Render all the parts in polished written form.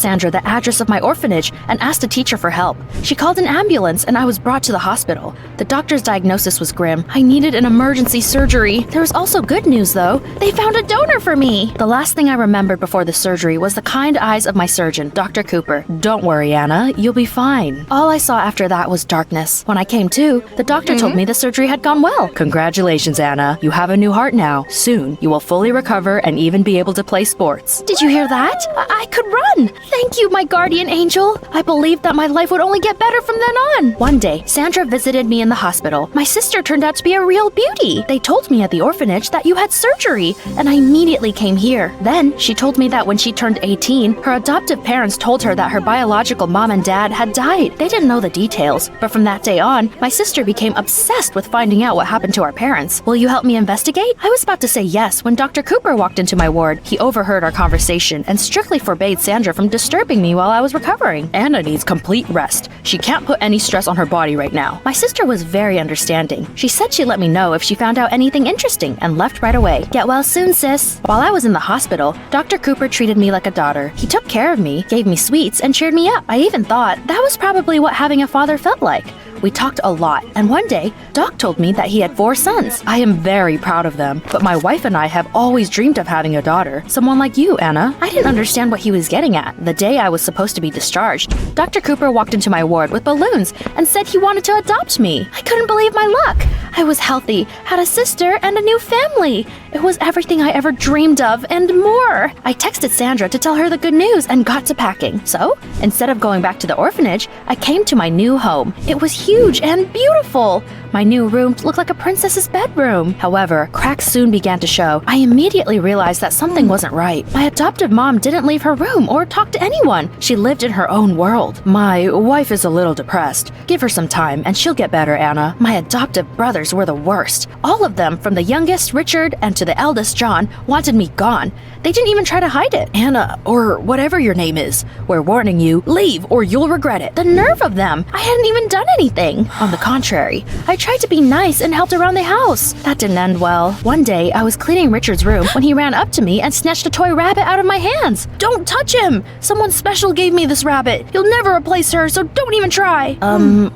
Sandra the address of my orphanage and asked a teacher for help. She called an ambulance and I was brought to the hospital. The doctor's diagnosis was grim. I needed an emergency surgery. There was also good news though. They found a donor for me. The last thing I remembered before the surgery was the kind eyes of my surgeon, Dr. Cooper. Don't worry, Anna, you'll be fine. All I saw after that was darkness. When I came to, the doctor told me the surgery had gone well. Congratulations, Anna. You have a new heart now. Soon, you will fully recover and even be able to play sports. Did you hear that? I could run. Thank you, my guardian angel. I believed that my life would only get better from then on. One day, Sandra visited me in the hospital. My sister turned out to be a real beauty. They told me at the orphanage that you had surgery, and I immediately came here. Then, she told me that when she turned 18, her adoptive parents told her that her biological mom and dad had died. They didn't know the details, but from that day on, my sister became obsessed with finding out what happened to our parents. Will you help me investigate? I was about to say yes when Dr. Cooper walked into my ward. He overheard our conversation and strictly forbade Sandra from disturbing me while I was recovering. Anna needs complete rest. She can't put any stress on her body right now. My sister was very understanding. She said she'd let me know if she found out anything interesting and left right away. Get well soon, sis. While I was in the hospital, Dr. Cooper treated me like a daughter. He took care of me, gave me sweets, and cheered me up. I even thought that was probably what having a father felt like. We talked a lot, and one day, Doc told me that he had 4 sons. I am very proud of them, but my wife and I have always dreamed of having a daughter. Someone like you, Anna. I didn't understand what he was getting at. The day I was supposed to be discharged, Dr. Cooper walked into my ward with balloons and said he wanted to adopt me. I couldn't believe my luck. I was healthy, had a sister, and a new family. It was everything I ever dreamed of and more. I texted Sandra to tell her the good news and got to packing. So, instead of going back to the orphanage, I came to my new home. It was huge and beautiful. My new room looked like a princess's bedroom. However, cracks soon began to show. I immediately realized that something wasn't right. My adoptive mom didn't leave her room or talk to anyone. She lived in her own world. My wife is a little depressed. Give her some time and she'll get better, Anna. My adoptive brothers were the worst. All of them, from the youngest, Richard, and to the eldest, John, wanted me gone. They didn't even try to hide it. Anna, or whatever your name is, we're warning you, leave or you'll regret it. The nerve of them! I hadn't even done anything. On the contrary, I tried to be nice and helped around the house. That didn't end well. One day, I was cleaning Richard's room when he ran up to me and snatched a toy rabbit out of my hands. Don't touch him! Someone special gave me this rabbit. You'll never replace her, so don't even try.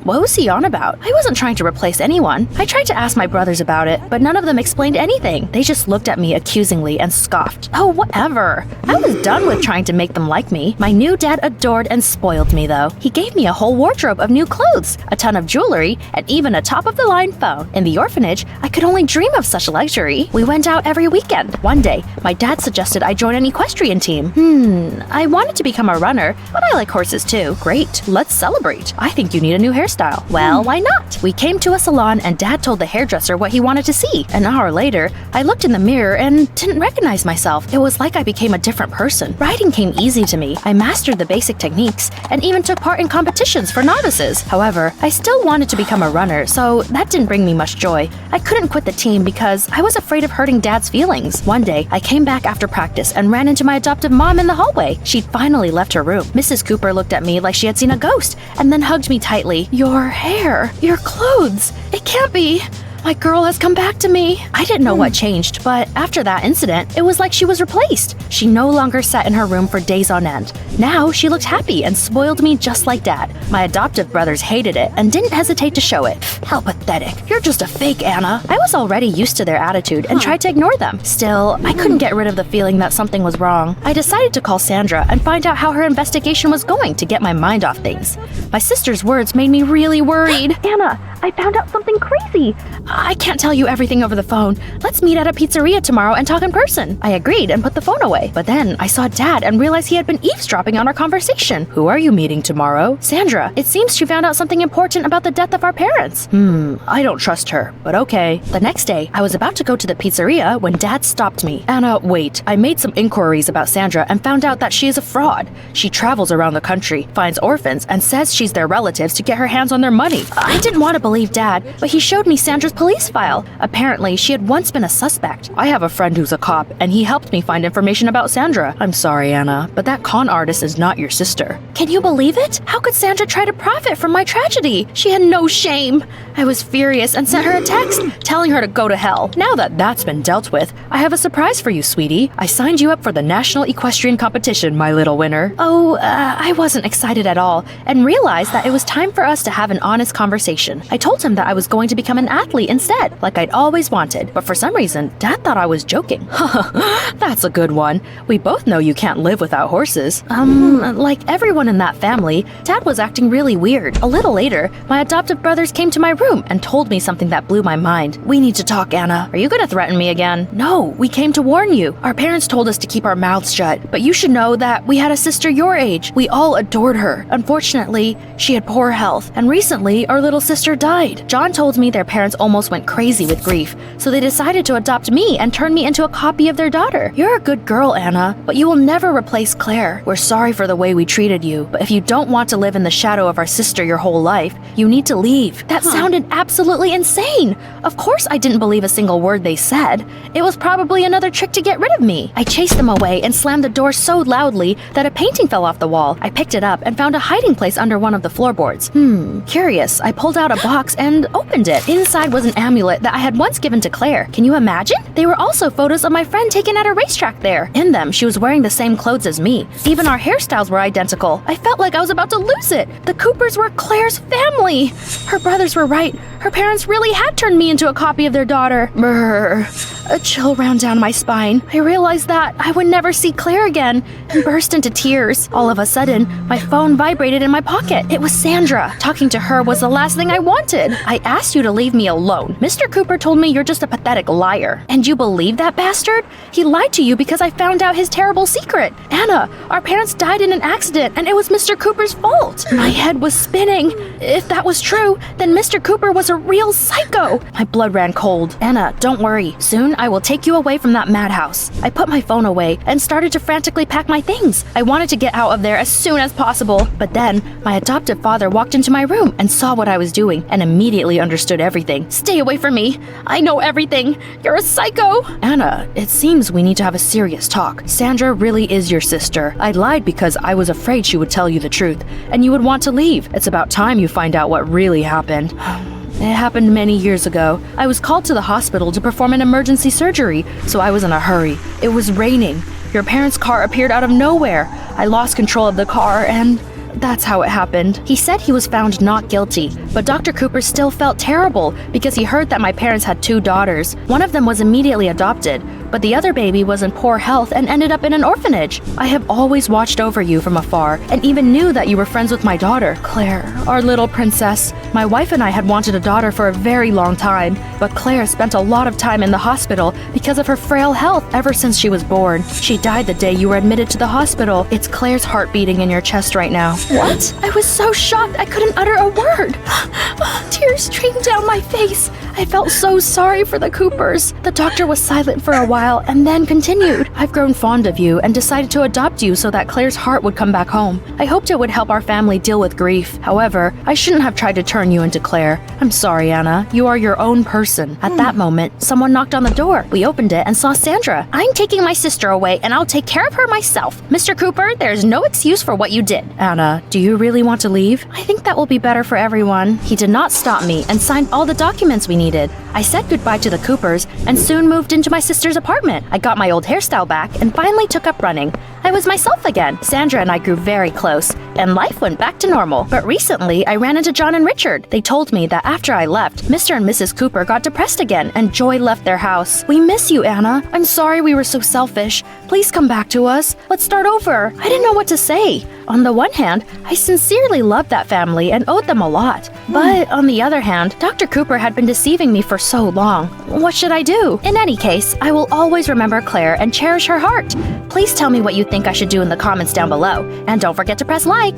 What was he on about? I wasn't trying to replace anyone. I tried to ask my brothers about it, but none of them explained anything. They just looked at me accusingly and scoffed. Oh, whatever. I was done with trying to make them like me. My new dad adored and spoiled me, though. He gave me a whole wardrobe of new clothes, a ton of jewelry, and even a top-of-the-line phone. In the orphanage, I could only dream of such luxury. We went out every weekend. One day, my dad suggested I join an equestrian team. I wanted to become a runner, but I like horses too. Great, let's celebrate. I think you need a new hairstyle. Well, why not? We came to a salon and Dad told the hairdresser what he wanted to see. An hour later, I looked in the mirror and didn't recognize myself. It was like I became a different person. Riding came easy to me. I mastered the basic techniques and even took part in competitions for novices. However, I still wanted to become a runner, so that didn't bring me much joy. I couldn't quit the team because I was afraid of hurting Dad's feelings. One day, I came back after practice and ran into my adoptive mom in the hallway. She'd finally left her room. Mrs. Cooper looked at me like she had seen a ghost and then hugged me tightly. Your hair, your clothes, it can't be. My girl has come back to me. I didn't know what changed, but after that incident, it was like she was replaced. She no longer sat in her room for days on end. Now, she looked happy and spoiled me just like Dad. My adoptive brothers hated it and didn't hesitate to show it. How pathetic. You're just a fake, Anna. I was already used to their attitude and tried to ignore them. Still, I couldn't get rid of the feeling that something was wrong. I decided to call Sandra and find out how her investigation was going to get my mind off things. My sister's words made me really worried. Anna, I found out something crazy. I can't tell you everything over the phone. Let's meet at a pizzeria tomorrow and talk in person. I agreed and put the phone away. But then I saw Dad and realized he had been eavesdropping on our conversation. Who are you meeting tomorrow? Sandra. It seems she found out something important about the death of our parents. I don't trust her, but okay. The next day, I was about to go to the pizzeria when Dad stopped me. Anna, wait. I made some inquiries about Sandra and found out that she is a fraud. She travels around the country, finds orphans, and says she's their relatives to get her hands on their money. I didn't want to believe believe Dad, but he showed me Sandra's police file. Apparently, she had once been a suspect. I have a friend who's a cop, and he helped me find information about Sandra. I'm sorry, Anna, but that con artist is not your sister. Can you believe it? How could Sandra try to profit from my tragedy? She had no shame. I was furious and sent her a text telling her to go to hell. Now that that's been dealt with, I have a surprise for you, sweetie. I signed you up for the National Equestrian Competition, my little winner. Oh, I wasn't excited at all and realized that it was time for us to have an honest conversation. I told him that I was going to become an athlete instead, like I'd always wanted, but for some reason, Dad thought I was joking. That's a good one. We both know you can't live without horses. Like everyone in that family, Dad was acting really weird. A little later, my adoptive brothers came to my room and told me something that blew my mind. We need to talk, Anna. Are you gonna threaten me again? No, we came to warn you. Our parents told us to keep our mouths shut, but you should know that we had a sister your age. We all adored her. Unfortunately, she had poor health, and recently, our little sister died. John told me their parents almost went crazy with grief, so they decided to adopt me and turn me into a copy of their daughter. You're a good girl, Anna, but you will never replace Claire. We're sorry for the way we treated you, but if you don't want to live in the shadow of our sister your whole life, you need to leave. That sounded absolutely insane. Of course I didn't believe a single word they said. It was probably another trick to get rid of me. I chased them away and slammed the door so loudly that a painting fell off the wall. I picked it up and found a hiding place under one of the floorboards. Curious, I pulled out a box and opened it. Inside was an amulet that I had once given to Claire. Can you imagine? They were also photos of my friend taken at a racetrack there. In them, she was wearing the same clothes as me. Even our hairstyles were identical. I felt like I was about to lose it. The Coopers were Claire's family. Her brothers were right. Her parents really had turned me into a copy of their daughter. Brrr. A chill ran down my spine. I realized that I would never see Claire again and burst into tears. All of a sudden, my phone vibrated in my pocket. It was Sandra. Talking to her was the last thing I wanted. I asked you to leave me alone. Mr. Cooper told me you're just a pathetic liar. And you believe that bastard? He lied to you because I found out his terrible secret. Anna, our parents died in an accident and it was Mr. Cooper's fault. My head was spinning. If that was true, then Mr. Cooper was a real psycho. My blood ran cold. Anna, don't worry. Soon I will take you away from that madhouse. I put my phone away and started to frantically pack my things. I wanted to get out of there as soon as possible. But then, my adoptive father walked into my room and saw what I was doing and immediately understood everything. Stay away from me. I know everything. You're a psycho. Anna, it seems we need to have a serious talk. Sandra really is your sister. I lied because I was afraid she would tell you the truth and you would want to leave. It's about time you find out what really happened. It happened many years ago. I was called to the hospital to perform an emergency surgery, so I was in a hurry. It was raining. Your parents' car appeared out of nowhere. I lost control of the car and that's how it happened. He said he was found not guilty, but Dr. Cooper still felt terrible because he heard that my parents had 2 daughters. One of them was immediately adopted, but the other baby was in poor health and ended up in an orphanage. I have always watched over you from afar and even knew that you were friends with my daughter, Claire, our little princess. My wife and I had wanted a daughter for a very long time, but Claire spent a lot of time in the hospital because of her frail health ever since she was born. She died the day you were admitted to the hospital. It's Claire's heart beating in your chest right now. What? I was so shocked I couldn't utter a word. Tears streamed down my face. I felt so sorry for the Coopers. The doctor was silent for a while and then continued. I've grown fond of you and decided to adopt you so that Claire's heart would come back home. I hoped it would help our family deal with grief. However, I shouldn't have tried to turn you into Claire. I'm sorry, Anna. You are your own person. At that moment, someone knocked on the door. We opened it and saw Sandra. I'm taking my sister away and I'll take care of her myself. Mr. Cooper, there's no excuse for what you did. Anna, do you really want to leave? I think that will be better for everyone. He did not stop me and signed all the documents we needed. I said goodbye to the Coopers and soon moved into my sister's apartment. I got my old hairstyle back and finally took up running. I was myself again. Sandra and I grew very close, and life went back to normal. But recently, I ran into John and Richard. They told me that after I left, Mr. and Mrs. Cooper got depressed again, and joy left their house. We miss you, Anna. I'm sorry we were so selfish. Please come back to us. Let's start over. I didn't know what to say. On the one hand, I sincerely loved that family and owed them a lot. But on the other hand, Dr. Cooper had been deceiving me for so long. What should I do? In any case, I will always remember Claire and cherish her heart. Please tell me what you think I should do in the comments down below. And don't forget to press like.